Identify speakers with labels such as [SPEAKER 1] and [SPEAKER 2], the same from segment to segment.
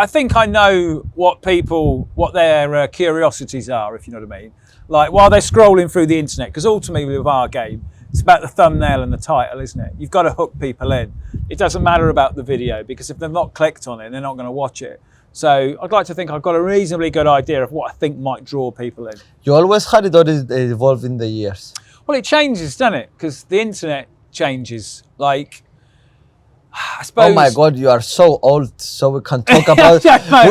[SPEAKER 1] I think I know what their curiosities are, if you know what I mean. Like while they're scrolling through the internet, because ultimately with our game, it's about the thumbnail and the title, isn't it? You've got to hook people in. It doesn't matter about the video, because if they've not clicked on it, they're not going to watch it. So I'd like to think I've got a reasonably good idea of what I think might draw people in.
[SPEAKER 2] You always had it, or did it evolve in the years?
[SPEAKER 1] Well, it changes, doesn't it? Because the internet changes. Like, I suppose.
[SPEAKER 2] Oh my God, you are so old. So we can talk about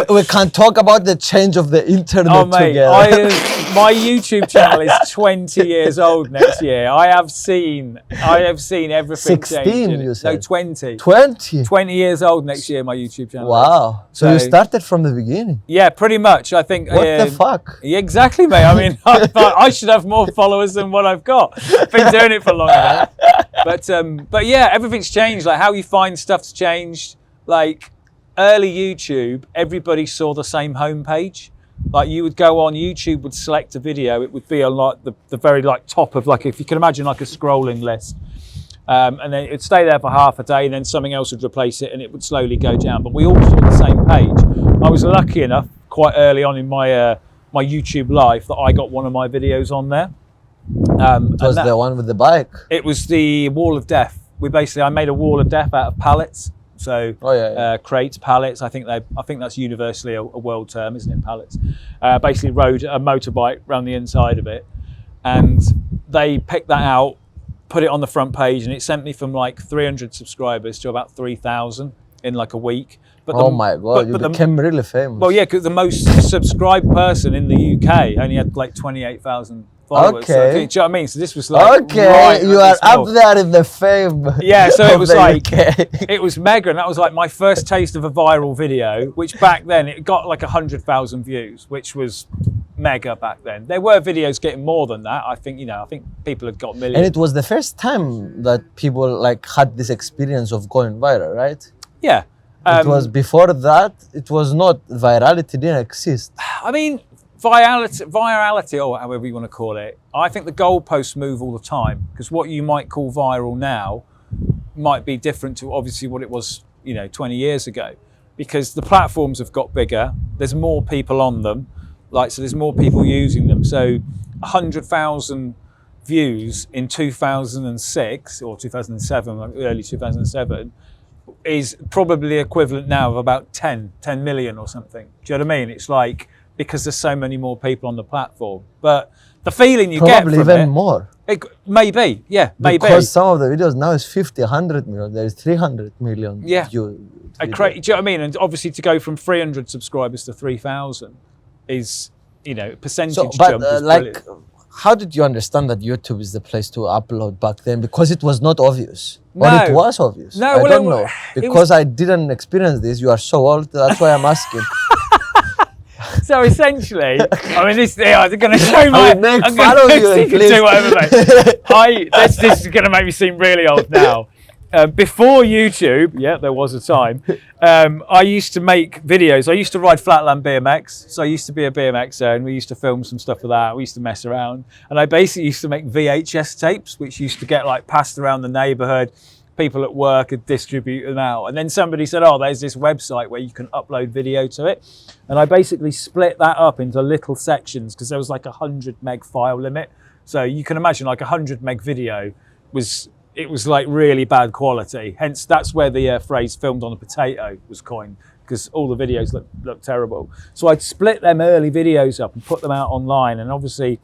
[SPEAKER 2] we can talk about the change of the internet together.
[SPEAKER 1] My YouTube channel is 20 years old next year. I have seen everything
[SPEAKER 2] 16,
[SPEAKER 1] change.
[SPEAKER 2] you said?
[SPEAKER 1] No, 20.
[SPEAKER 2] 20?
[SPEAKER 1] 20 years old next year, my YouTube channel.
[SPEAKER 2] Wow. So you started from the beginning?
[SPEAKER 1] Yeah, pretty much. I think.
[SPEAKER 2] What the fuck?
[SPEAKER 1] Yeah, exactly, mate. I mean, I should have more followers than what I've got. I've been doing it for long enough. But yeah, everything's changed. Like how you find stuff's changed. Like early YouTube, everybody saw the same homepage. Like you would go on YouTube, would select a video, it would be on like the very like top of like, if you can imagine like a scrolling list, and then it'd stay there for half a day, and then something else would replace it, and it would slowly go down. But we all saw the same page. I was lucky enough quite early on in my my YouTube life that I got one of my videos on there.
[SPEAKER 2] It was the one with the bike.
[SPEAKER 1] It was the Wall of Death. I made a wall of death out of pallets. So crates, pallets. I think that's universally a world term, isn't it? Pallets. Basically rode a motorbike around the inside of it, and they picked that out, put it on the front page, and it sent me from like 300 subscribers to about 3,000 in like a week. But
[SPEAKER 2] my God, you became really famous.
[SPEAKER 1] Well, yeah, because the most subscribed person in the UK only had like 28,000 followers.
[SPEAKER 2] Okay.
[SPEAKER 1] So, do you know what I mean? So this was like
[SPEAKER 2] you are up there in the fame.
[SPEAKER 1] Yeah, so it was like
[SPEAKER 2] UK.
[SPEAKER 1] It was mega, and that was like my first taste of a viral video, which back then it got like 100,000 views, which was mega back then. There were videos getting more than that. I think people had got millions.
[SPEAKER 2] And it was the first time that people like had this experience of going viral, right?
[SPEAKER 1] Yeah.
[SPEAKER 2] It was before that. It was not virality didn't exist.
[SPEAKER 1] I mean, virality, or however you want to call it. I think the goalposts move all the time, because what you might call viral now might be different to obviously what it was, 20 years ago, because the platforms have got bigger. There's more people on them, so there's more people using them. So 100,000 views in 2006 or 2007, like early 2007. Is probably the equivalent now of about 10 million or something. Do you know what I mean? It's like, because there's so many more people on the platform. But the feeling you get from
[SPEAKER 2] probably even more.
[SPEAKER 1] Maybe, yeah, maybe.
[SPEAKER 2] Because some of the videos now is 50, 100 million. There's 300 million.
[SPEAKER 1] Yeah. Do you know what I mean? And obviously to go from 300 subscribers to 3,000 is, percentage jump is brilliant.
[SPEAKER 2] How did you understand that YouTube is the place to upload back then? Because it was not obvious.
[SPEAKER 1] No.
[SPEAKER 2] Or it was obvious.
[SPEAKER 1] No,
[SPEAKER 2] I don't know. Because I didn't experience this. You are so old. That's why I'm asking.
[SPEAKER 1] So essentially, I mean, they're going to show my.
[SPEAKER 2] I'm going to
[SPEAKER 1] do whatever, mate. This is going to make me seem really old now. Before YouTube, yeah, there was a time, I used to make videos. I used to ride flatland BMX. So I used to be a BMXer, and we used to film some stuff with that. We used to mess around. And I basically used to make VHS tapes, which used to get like passed around the neighborhood. People at work would distribute them out. And then somebody said, oh, there's this website where you can upload video to it. And I basically split that up into little sections, because there was like 100 meg file limit. So you can imagine like 100 meg video was like really bad quality. Hence, that's where the phrase filmed on a potato was coined, because all the videos look terrible. So I'd split them early videos up and put them out online. And obviously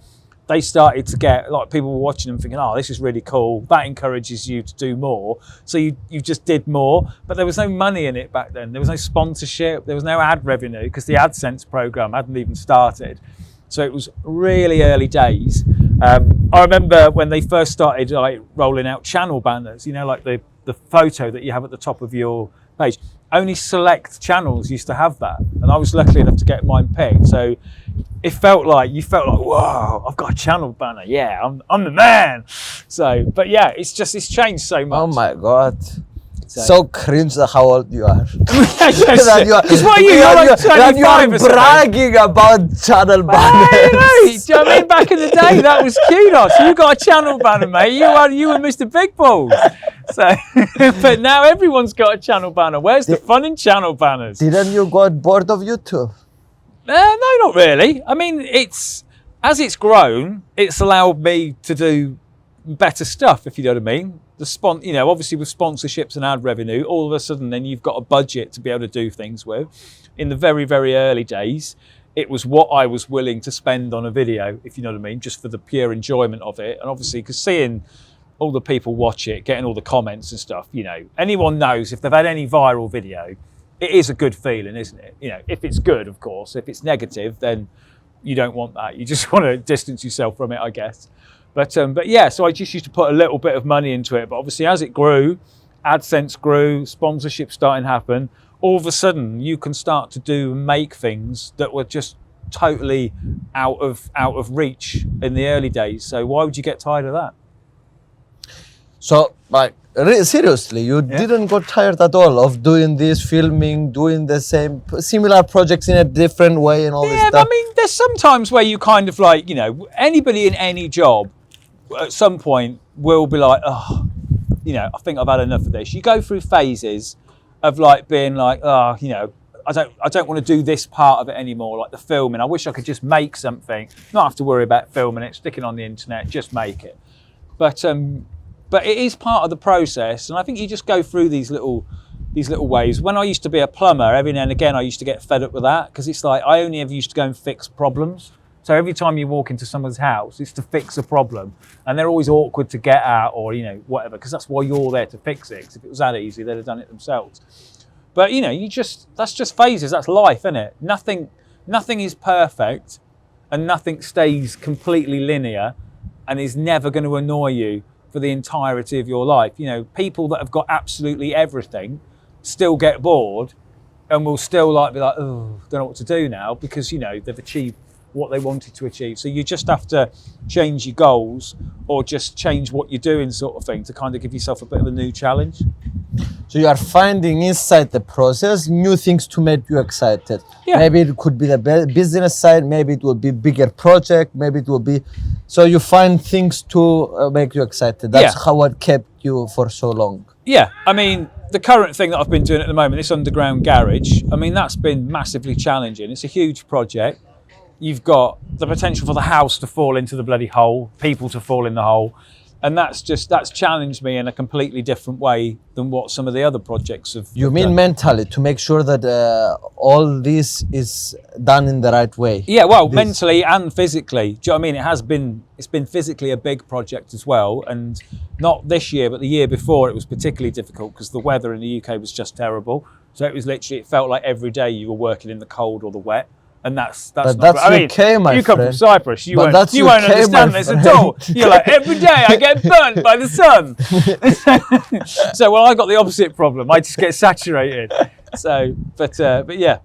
[SPEAKER 1] they started to get, like, people were watching them thinking, oh, this is really cool. That encourages you to do more. So you just did more, but there was no money in it back then. There was no sponsorship. There was no ad revenue, because the AdSense program hadn't even started. So it was really early days. I remember when they first started like rolling out channel banners, like the photo that you have at the top of your page. Only select channels used to have that, and I was lucky enough to get mine picked. So you felt like, whoa, I've got a channel banner. Yeah, I'm the man. So, but yeah, it's changed so much.
[SPEAKER 2] Oh my God. So cringe how old you are.
[SPEAKER 1] Because what are you? You're like 25
[SPEAKER 2] you are
[SPEAKER 1] or something.
[SPEAKER 2] bragging about channel
[SPEAKER 1] Hey,
[SPEAKER 2] banners.
[SPEAKER 1] do you know what I mean? Back in the day, that was kudos. You got a channel banner, mate. You were Mr. Big Balls. So, but now everyone's got a channel banner. Where's the fun in channel banners?
[SPEAKER 2] Didn't you got bored of YouTube?
[SPEAKER 1] No, not really. I mean, as it's grown, it's allowed me to do better stuff, if you know what I mean. Obviously with sponsorships and ad revenue, all of a sudden then you've got a budget to be able to do things with. In the very, very early days, it was what I was willing to spend on a video, if you know what I mean, just for the pure enjoyment of it. And obviously, because seeing all the people watch it, getting all the comments and stuff, anyone knows if they've had any viral video, it is a good feeling, isn't it? If it's good, of course. If it's negative, then you don't want that. You just want to distance yourself from it, I guess. But yeah, so I just used to put a little bit of money into it. But obviously, as it grew, AdSense grew, sponsorships starting to happen. All of a sudden, you can start to do and make things that were just totally out of reach in the early days. So why would you get tired of that?
[SPEAKER 2] So, seriously, you didn't get tired at all of doing this, filming, doing the same similar projects in a different way and all this stuff?
[SPEAKER 1] Yeah, I mean, there's sometimes where you kind of like, anybody in any job at some point will be like, oh, I think I've had enough of this. You go through phases of like being like, oh, I don't want to do this part of it anymore, like the filming. I wish I could just make something, not have to worry about filming it, sticking on the internet, just make it. But it is part of the process, and I think you just go through these little ways. When I used to be a plumber, every now and again I used to get fed up with that, because it's like I only ever used to go and fix problems. So every time you walk into someone's house, it's to fix a problem, and they're always awkward to get at, or whatever, because that's why you're there to fix it. Because if it was that easy, they'd have done it themselves. But that's just phases. That's life, isn't it? Nothing is perfect, and nothing stays completely linear, and is never going to annoy you for the entirety of your life. People that have got absolutely everything still get bored, and will still be like, oh, don't know what to do now, because they've achieved what they wanted to achieve. So you just have to change your goals, or just change what you're doing, sort of thing, to kind of give yourself a bit of a new challenge.
[SPEAKER 2] So you are finding inside the process new things to make you excited. Yeah. Maybe it could be the business side, maybe it will be bigger project, maybe it will be, so you find things to make you excited. That's how it kept you for so long. Yeah,
[SPEAKER 1] I mean, the current thing that I've been doing at the moment, this underground garage, I mean, that's been massively challenging. It's a huge project. You've got the potential for the house to fall into the bloody hole, people to fall in the hole. And that's challenged me in a completely different way than what some of the other projects have. You mean done.
[SPEAKER 2] Mentally, to make sure that all this is done in the right way?
[SPEAKER 1] Yeah, well, mentally and physically. Do you know what I mean? It's been physically a big project as well. And not this year, but the year before, it was particularly difficult because the weather in the UK was just terrible. So it felt like every day you were working in the cold or the wet. And that's not, I mean,
[SPEAKER 2] UK, my
[SPEAKER 1] you come
[SPEAKER 2] friend.
[SPEAKER 1] from Cyprus, you won't
[SPEAKER 2] UK,
[SPEAKER 1] understand this at all. You're like, every day I get burnt by the sun. So, well, I got the opposite problem. I just get saturated. So, but yeah.